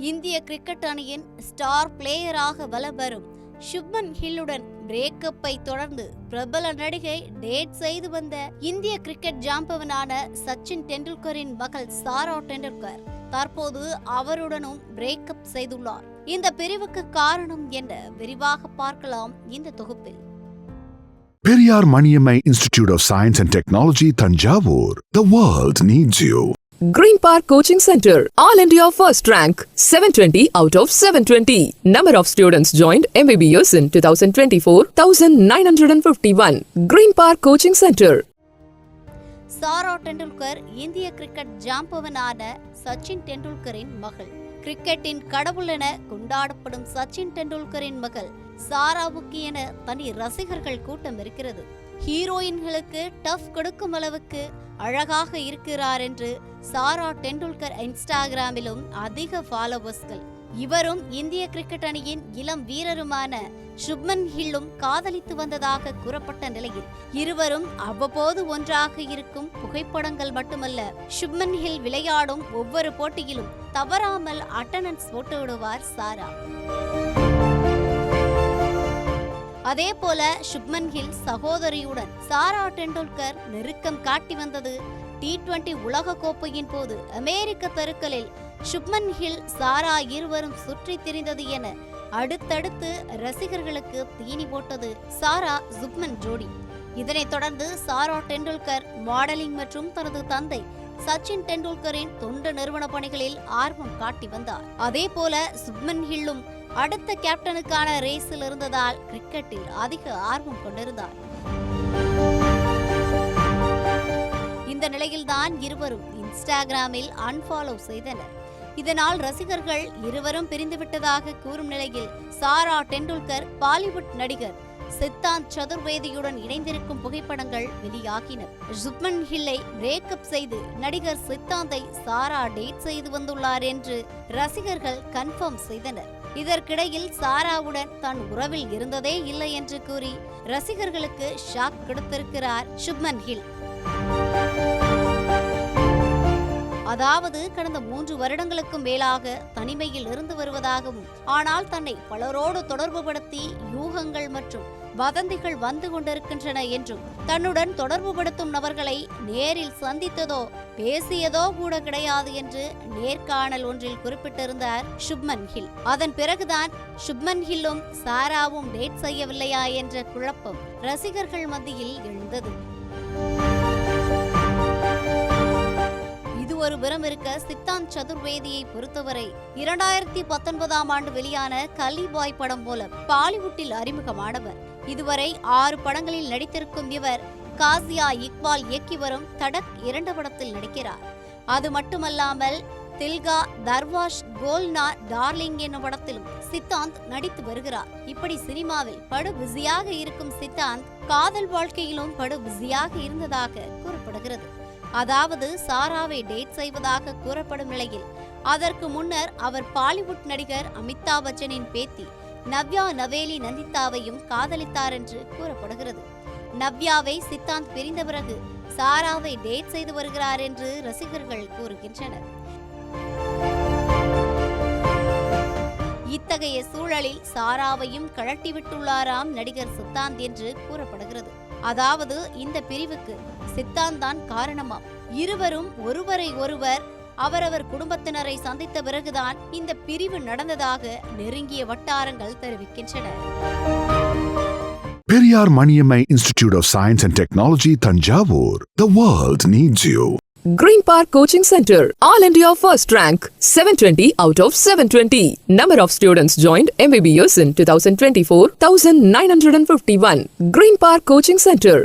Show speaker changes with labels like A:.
A: இந்திய கிரிக்கெட் அணியின் ஸ்டார் பிளேயராக வலம் வரும் சுப்மன் கில்லுடன் பிரேக்கப்பை தொடர்ந்து பிரபல நடிகை டேட் செய்து வந்த இந்திய கிரிக்கெட் ஜாம்பவனான சச்சின் டெண்டுல்கரின் மகள் சாரா டெண்டுல்கர் தற்போது அவருடனும் பிரேக்கப் செய்துள்ளார். இந்த பிரிவுக்கு காரணம் என்ன விரிவாக பார்க்கலாம் இந்த தொகுப்பில்.
B: Periyar Maniammai Institute of Science and Technology, Thanjavur. The world needs you.
C: Green Park Coaching Center, All India First Rank, 720 out of 720. Number of students joined MBBS in 2024, 1951. Green Park Coaching Center.
A: சாரா டெண்டுல்கர் இந்திய cricket ஜாம்பவனான Sachin டெண்டுல்கரின் மகள். கிரிக்கெட்டின் கடவுள் என கொண்டாடப்படும் சச்சின் டெண்டுல்கரின் மகள் சாராவுக்கு என தனி ரசிகர்கள் கூட்டம் இருக்கிறது. ஹீரோயின்களுக்கு டஃப் கொடுக்கும் அளவுக்கு அழகாக இருக்கிறார் என்று சாரா டெண்டுல்கர் இன்ஸ்டாகிராமிலும் அதிக ஃபாலோவர்ஸ்கள். இவரும் இந்திய கிரிக்கெட் அணியின் இளம் வீரருமான சுப்மன் கில்லும் காதலித்து வந்ததாக கூறப்பட்ட நிலையில் இருவரும் அவ்வப்போது ஒன்றாக இருக்கும் புகைப்படங்கள் மட்டுமல்ல, சுப்மன் கில் விளையாடும் ஒவ்வொரு போட்டியிலும் தவறாமல் அட்டெண்டன்ஸ் போட்டு விடுவார் சாரா. அதே போல சுப்மன் கில் சகோதரியுடன் சாரா டெண்டுல்கர் நெருக்கம் காட்டி வந்தது T20 உலக கோப்பையின் போது அமெரிக்க தெருக்களில் சுப்மன் கில் சாரா இருவரும் சுற்றி திரிந்தது என அடுத்தடுத்து ரசிகர்களுக்கு தீனி போட்டது சாரா சுப்மன் ஜோடி. இதனைத் தொடர்ந்து சாரா டெண்டுல்கர் மாடலிங் மற்றும் தனது தந்தை சச்சின் டெண்டுல்கரின் தொண்டு நிறுவன பணிகளில் ஆர்வம் காட்டி வந்தார். அதே போல சுப்மன் கில்லும் அடுத்த கேப்டனுக்கான ரேஸில் இருந்ததால் கிரிக்கெட்டில் அதிக ஆர்வம் கொண்டிருந்தார். இந்த நிலையில்தான் இருவரும் இன்ஸ்டாகிராமில் அன்ஃபாலோ செய்தனர். இதனால் ரசிகர்கள் இருவரும் பிரிந்துவிட்டதாக கூறும் நிலையில் சாரா டெண்டுல்கர் பாலிவுட் நடிகர் சித்தாந்த் சதுர்வேதியுடன் இணைந்திருக்கும் புகைப்படங்கள் வெளியாகின. சுப்மன் கில்லை பிரேக்கப் செய்து நடிகர் சித்தாந்தை சாரா டேட் செய்து வந்துள்ளார் என்று ரசிகர்கள் கன்ஃபார்ம் செய்தனர். இதற்கிடையில் சாராவுடன் தான் உறவில் இருந்ததே இல்லை என்று கூறி ரசிகர்களுக்கு ஷாக் கொடுத்திருக்கிறார் சுப்மன் கில். அதாவது கடந்த 3 வருடங்களுக்கும் மேலாக தனிமையில் இருந்து வருவதாகவும், ஆனால் தன்னை பலரோடு தொடர்புபடுத்தி யூகங்கள் மற்றும் வதந்திகள் வந்து கொண்டிருக்கின்றன என்றும், தன்னுடன் தொடர்புபடுத்தும் நபர்களை நேரில் சந்தித்ததோ பேசியதோ கூட கிடையாது என்று நேர்காணல் ஒன்றில் குறிப்பிட்டிருந்தார் சுப்மன் கில். அதன் பிறகுதான் சுப்மன் கில்லும் சாராவும் டேட் செய்யவில்லையா என்ற குழப்பம் ரசிகர்கள் மத்தியில் எழுந்தது. ஒரு புறம் இருக்க, சித்தாந்த் சதுர்வேதியை பொறுத்தவரை 2019ஆம் ஆண்டு வெளியான கலி பாய் படம் மூலம் பாலிவுட்டில் அறிமுகமானவர். இதுவரை 6 படங்களில் நடித்திருக்கும் இவர் காசியா இக்பால் இயக்கி வரும் தடக் 2 படத்தில் நடிக்கிறார். அது மட்டுமல்லாமல் தில்கா, தர்வாஷ், கோல்னா, டார்லிங் என்னும் படத்திலும் சித்தாந்த் நடித்து வருகிறார். இப்படி சினிமாவில் படு பிஸியாக இருக்கும் சித்தாந்த் காதல் வாழ்க்கையிலும் படு பிஸியாக இருந்ததாக கூறப்படுகிறது. அதாவது சாராவை டேட் செய்வதாக கூறப்படும் நிலையில் அதற்கு முன்னர் அவர் பாலிவுட் நடிகர் அமிதாப் பச்சனின் பேத்தி நவ்யா நவேலி நந்திதாவையும் காதலித்தார் என்று கூறப்படுகிறது. நவ்யாவை சித்தாந்த் பிரிந்த பிறகு சாராவை டேட் செய்து வருகிறார் என்று ரசிகர்கள் கூறுகின்றனர். இத்தகைய சூழலில் சாராவையும் கழட்டிவிட்டுள்ளாராம் நடிகர் சித்தாந்த் என்று கூறப்படுகிறது. அதாவது இந்த பிரிவுக்கு சித்தாந்த் தான் காரணமாம். இருவரும் ஒருவரை ஒருவர் அவரவர் குடும்பத்தினரை சந்தித்த பிறகுதான் இந்த பிரிவு நடந்ததாக நெருங்கிய வட்டாரங்கள் தெரிவிக்கின்றன.
B: Periyar Maniammai Institute of Science and Technology, Thanjavur. The world needs you.
C: Green Park Coaching Center, All India First Rank, 720 out of 720. Number of students joined MBBS in 2024, 1951. Green Park Coaching Center.